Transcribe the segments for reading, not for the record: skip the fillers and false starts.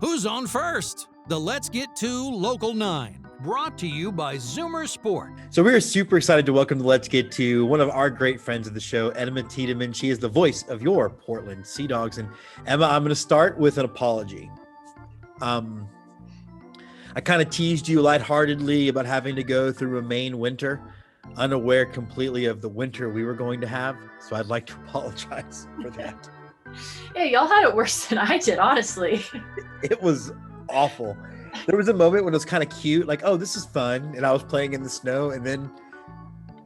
Who's on first? The Let's Get To Local 9, brought to you by Zoomer Sport. So we are super excited to welcome to Let's Get To one of our great friends of the show, Emma Tiedemann. She is the voice of your Portland Sea Dogs. And Emma, I'm going to start with an apology. I kind of teased you lightheartedly about having to go through a Maine winter, unaware completely of the winter we were going to have. So I'd like to apologize for that. Yeah, y'all had it worse than I did, honestly. It was awful. There was a moment when it was kind of cute, like, oh, this is fun. And I was playing in the snow, and then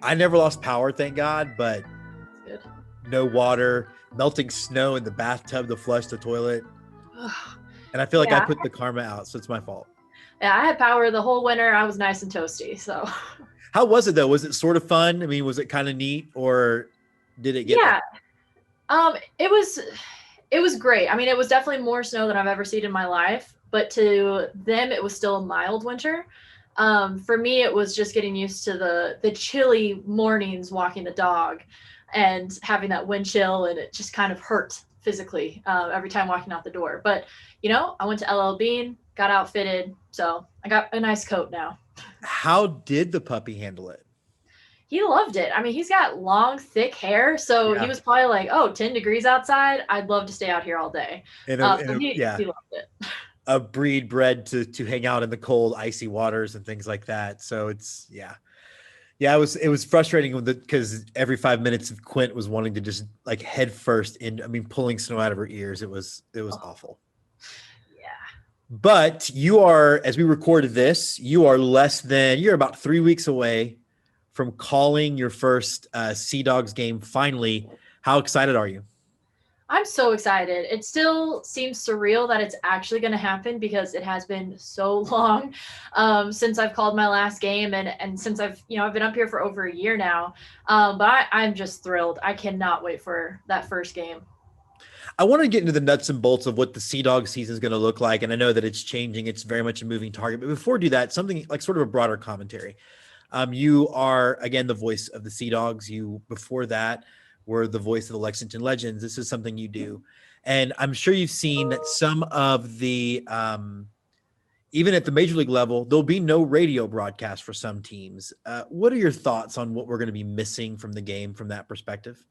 I never lost power, thank God, but Good. No water, melting snow in the bathtub to flush the toilet. And I feel like I put the karma out, so it's my fault. Yeah, I had power the whole winter. I was nice and toasty, so. How was it, though? Was it sort of fun? I mean, was it kind of neat, or did it get... Yeah. It was great. I mean, it was definitely more snow than I've ever seen in my life, but to them, it was still a mild winter. For me, it was just getting used to the chilly mornings walking the dog and having that wind chill, and it just kind of hurt physically every time walking out the door. But, you know, I went to LL Bean, got outfitted, so I got a nice coat now. How did the puppy handle it? He loved it. I mean, he's got long, thick hair, so he was probably like, oh, 10 degrees outside. I'd love to stay out here all day. He loved it. A breed bred to hang out in the cold, icy waters and things like that. So it's, it was frustrating because every 5 minutes Quint was wanting to just like head first in, I mean, pulling snow out of her ears. It was awful. Yeah. But you are, as we recorded this, you're about 3 weeks away from calling your first Sea Dogs game finally. How excited are you? I'm so excited. It still seems surreal that it's actually going to happen because it has been so long since I've called my last game and since I've been up here for over a year now. But I'm just thrilled. I cannot wait for that first game. I want to get into the nuts and bolts of what the Sea Dog season is going to look like. And I know that it's changing. It's very much a moving target. But before we do that, something like sort of a broader commentary. You are, again, the voice of the Sea Dogs. You, before that, were the voice of the Lexington Legends. This is something you do. And I'm sure you've seen that some of the, even at the major league level, there'll be no radio broadcast for some teams. What are your thoughts on what we're going to be missing from the game from that perspective?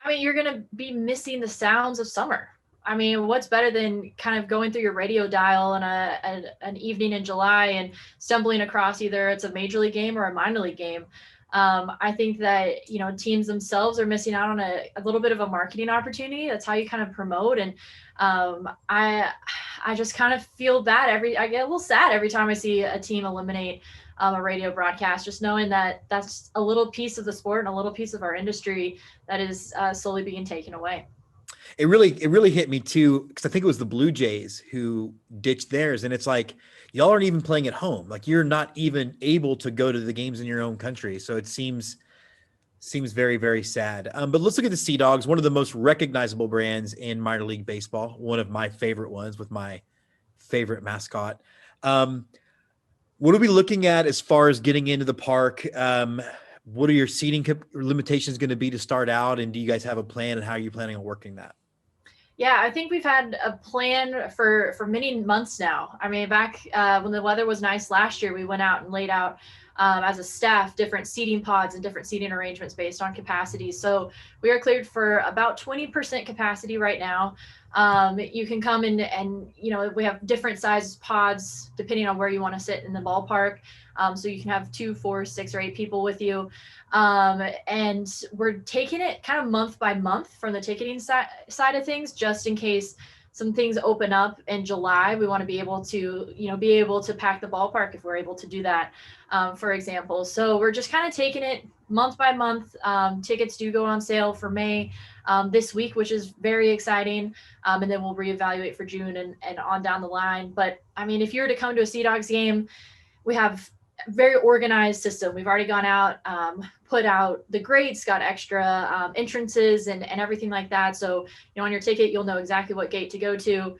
I mean, you're going to be missing the sounds of summer. I mean, what's better than kind of going through your radio dial on an evening in July and stumbling across either it's a major league game or a minor league game. I think that, teams themselves are missing out on a little bit of a marketing opportunity. That's how you kind of promote. And I just kind of feel bad I get a little sad every time I see a team eliminate a radio broadcast, just knowing that that's a little piece of the sport and a little piece of our industry that is slowly being taken away. It really hit me too, because I think it was the Blue Jays who ditched theirs. And it's like, y'all aren't even playing at home. Like, you're not even able to go to the games in your own country. So it seems very, very sad. But let's look at the Sea Dogs, one of the most recognizable brands in minor league baseball, one of my favorite ones with my favorite mascot. What are we looking at as far as getting into the park? What are your seating limitations going to be to start out? And do you guys have a plan, and how are you planning on working that? Yeah, I think we've had a plan for many months now. I mean, back when the weather was nice last year, we went out and laid out as a staff different seating pods and different seating arrangements based on capacity. So we are cleared for about 20% capacity right now. You can come in and we have different sizes pods depending on where you want to sit in the ballpark. So you can have 2, 4, 6, or 8 people with you. And we're taking it kind of month by month from the ticketing side of things, just in case some things open up in July. We want to be able to pack the ballpark if we're able to do that, for example. So we're just kind of taking it month by month. Tickets do go on sale for May this week, which is very exciting. And then we'll reevaluate for June and on down the line. But I mean, if you were to come to a Sea Dogs game, we have a very organized system. We've already gone out, put out the grates, got extra entrances and everything like that. So, on your ticket, you'll know exactly what gate to go to.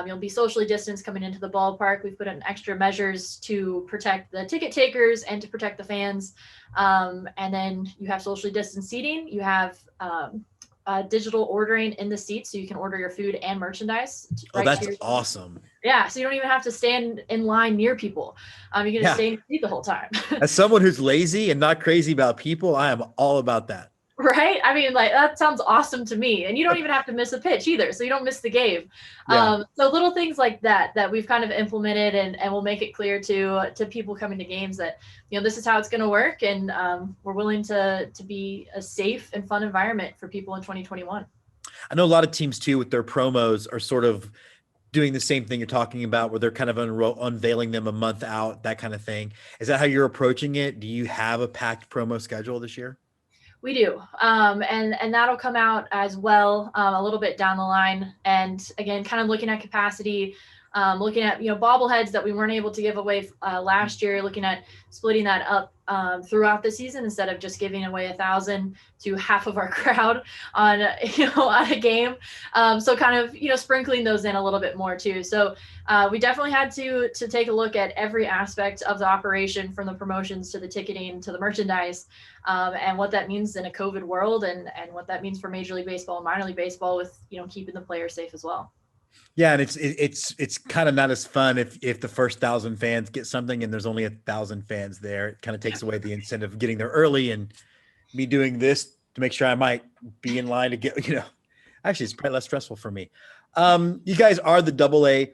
You'll be socially distanced coming into the ballpark. We've put in extra measures to protect the ticket takers and to protect the fans. And then you have socially distanced seating. You have digital ordering in the seats, so you can order your food and merchandise Oh, right to that's your awesome. Yeah, so you don't even have to stand in line near people. You can just Yeah. stay in your seat the whole time. As someone who's lazy and not crazy about people, I am all about that. Right? I mean, like, that sounds awesome to me. And you don't even have to miss a pitch either, so you don't miss the game. Yeah. So little things like that we've kind of implemented, and we'll make it clear to people coming to games that, this is how it's going to work, and we're willing to be a safe and fun environment for people in 2021. I know a lot of teams too with their promos are sort of doing the same thing you're talking about, where they're kind of unveiling them a month out, that kind of thing. Is that how you're approaching it? Do you have a packed promo schedule this year? We do. And that'll come out as well a little bit down the line. And again, kind of looking at capacity, looking at, bobbleheads that we weren't able to give away last year, looking at splitting that up throughout the season instead of just giving away 1,000 to half of our crowd on, on a game. So kind of, sprinkling those in a little bit more too. So we definitely had to take a look at every aspect of the operation, from the promotions to the ticketing to the merchandise, and what that means in a COVID world, and what that means for Major League Baseball and minor league baseball with, keeping the players safe as well. Yeah, and it's kind of not as fun if the first 1,000 fans get something and there's only 1,000 fans there. It kind of takes away the incentive of getting there early, and me doing this to make sure I might be in line to get, actually it's probably less stressful for me. You guys are the AA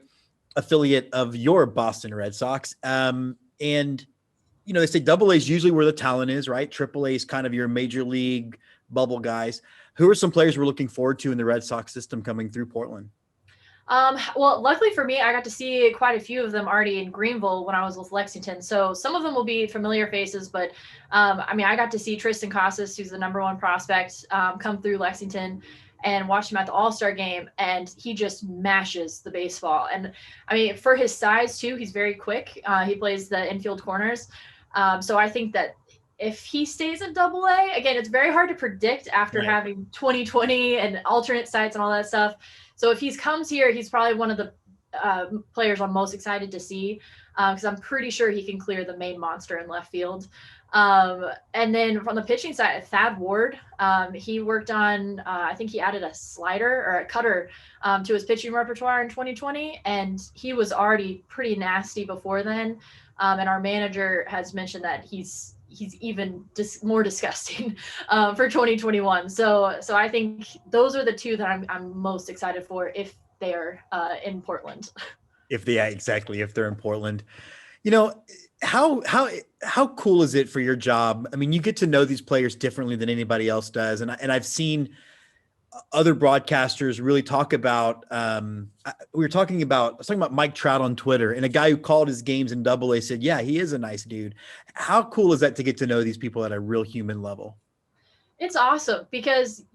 affiliate of your Boston Red Sox. And they say AA is usually where the talent is, right? AAA is kind of your major league bubble guys. Who are some players we're looking forward to in the Red Sox system coming through Portland? Well, luckily for me, I got to see quite a few of them already in Greenville when I was with Lexington. So some of them will be familiar faces, but I got to see Tristan Casas, who's the #1 prospect, come through Lexington, and watch him at the All-Star game, and he just mashes the baseball. And for his size too, he's very quick. He plays the infield corners. So I think that if he stays in AA, again, it's very hard to predict after having 2020 and alternate sites and all that stuff. So if he comes here, he's probably one of the players I'm most excited to see, because I'm pretty sure he can clear the main monster in left field. And then from the pitching side, Thad Ward, he worked on, I think he added a slider or a cutter to his pitching repertoire in 2020, and he was already pretty nasty before then. And our manager has mentioned that he's even more disgusting for 2021. So I think those are the two that I'm most excited for if they're in Portland. If they're in Portland. How cool is it for your job? You get to know these players differently than anybody else does. And I've seen other broadcasters really talk about, I was talking about Mike Trout on Twitter, and a guy who called his games in AA said, yeah, he is a nice dude. How cool is that to get to know these people at a real human level? It's awesome because,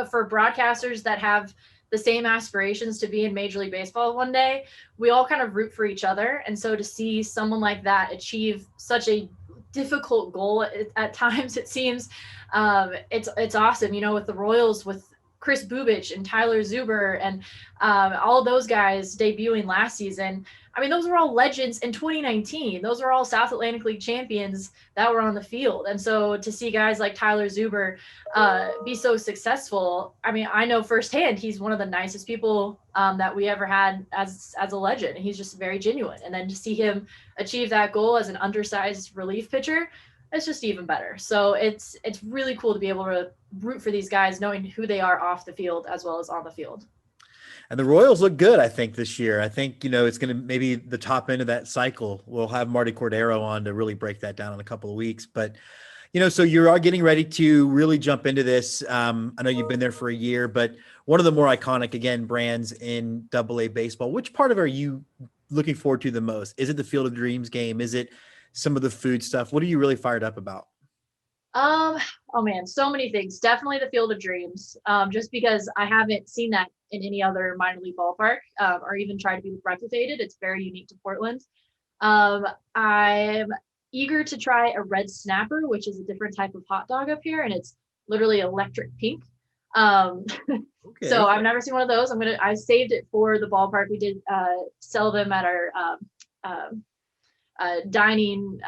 for broadcasters that have the same aspirations to be in Major League Baseball one day, we all kind of root for each other. And so to see someone like that achieve such a difficult goal at times, it seems, it's awesome. With the Royals, with Chris Bubich and Tyler Zuber and all those guys debuting last season. Those were all legends in 2019. Those are all South Atlantic League champions that were on the field. And so to see guys like Tyler Zuber be so successful, I know firsthand he's one of the nicest people that we ever had as a legend. And he's just very genuine. And then to see him achieve that goal as an undersized relief pitcher, it's just even better. So it's really cool to be able to root for these guys, knowing who they are off the field as well as on the field. And the Royals look good, I think, this year. I think, it's going to maybe the top end of that cycle. We'll have Marty Cordero on to really break that down in a couple of weeks. But, so you are getting ready to really jump into this. I know you've been there for a year, but one of the more iconic, again, brands in AA baseball. Which part of it are you looking forward to the most? Is it the Field of Dreams game? Is it some of the food stuff? What are you really fired up about? Oh man, so many things. Definitely the Field of Dreams. Just because I haven't seen that in any other minor league ballpark, or even tried to be replicated. It's very unique to Portland. I'm eager to try a red snapper, which is a different type of hot dog up here, and it's literally electric pink. Okay. So I've never seen one of those. I saved it for the ballpark. We did sell them at our dining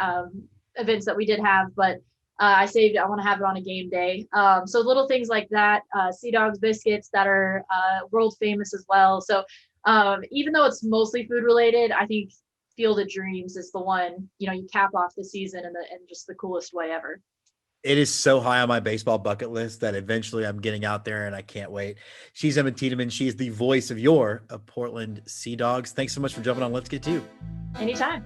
events that we did have, but I want to have it on a game day. So little things like that, Sea Dogs biscuits that are world famous as well. So even though it's mostly food related, I think Field of Dreams is the one, you cap off the season in just the coolest way ever. It is so high on my baseball bucket list that eventually I'm getting out there and I can't wait. She's Emma Tiedemann. She is the voice of Portland Sea Dogs. Thanks so much for jumping on Let's Get To. Anytime.